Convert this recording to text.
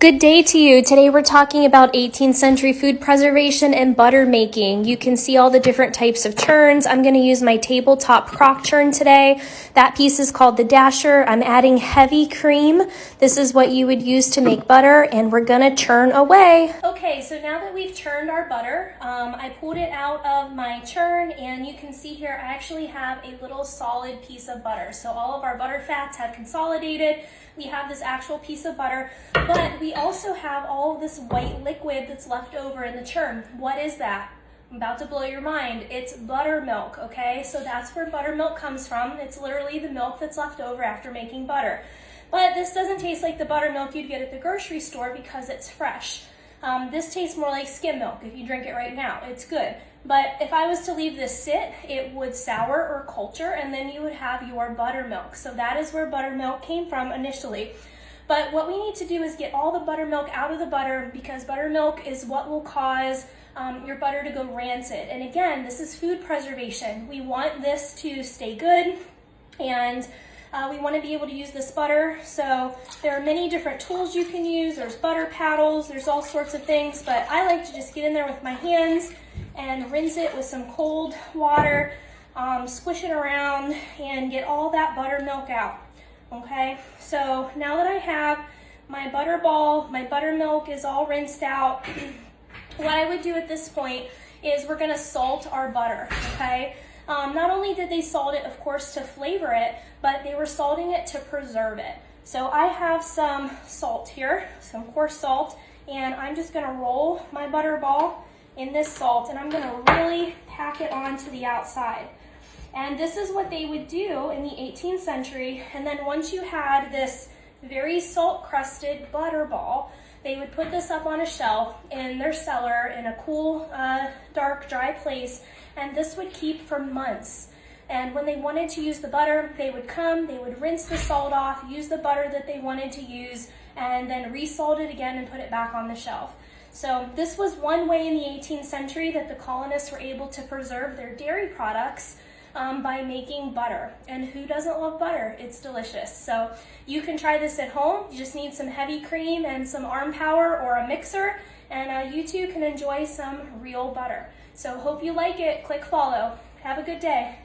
Good day to you. Today we're talking about 18th century food preservation and butter making. You can see all the different types of churns. I'm going to use my tabletop crock churn today. That piece is called the dasher. I'm adding heavy cream. This is what you would use to make butter, and we're going to churn away. Okay, so now that we've churned our butter, I pulled it out of my churn, and you can see here I actually have a little solid piece of butter. So all of our butter fats have consolidated. We have this actual piece of butter, but we also have all of this white liquid that's left over in the churn. What is that? I'm about to blow your mind. It's buttermilk, okay? So that's where buttermilk comes from. It's literally the milk that's left over after making butter. But this doesn't taste like the buttermilk you'd get at the grocery store because it's fresh. This tastes more like skim milk if you drink it right now. It's good. But if I was to leave this sit, it would sour or culture, and then you would have your buttermilk. So that is where buttermilk came from initially. But what we need to do is get all the buttermilk out of the butter, because buttermilk is what will cause your butter to go rancid. And again, this is food preservation. We want this to stay good, and we want to be able to use this butter. So there are many different tools you can use. There's butter paddles, there's all sorts of things, but I like to just get in there with my hands and rinse it with some cold water, squish it around, and get all that buttermilk out. Okay, so now that I have my butter ball, my buttermilk is all rinsed out, what I would do at this point is we're gonna salt our butter, okay? Not only did they salt it, of course, to flavor it, but they were salting it to preserve it. So I have some salt here, some coarse salt, and I'm just gonna roll my butter ball in this salt, and I'm gonna really pack it onto the outside. And this is what they would do in the 18th century. And then once you had this very salt-crusted butter ball, they would put this up on a shelf in their cellar in a cool, dark, dry place, and this would keep for months. And when they wanted to use the butter, they would come, they would rinse the salt off, use the butter that they wanted to use, and then resalt it again and put it back on the shelf. So this was one way in the 18th century that the colonists were able to preserve their dairy products by making butter. And who doesn't love butter? It's delicious. So you can try this at home. You just need some heavy cream and some arm power or a mixer, and you too can enjoy some real butter. So hope you like it. Click follow. Have a good day.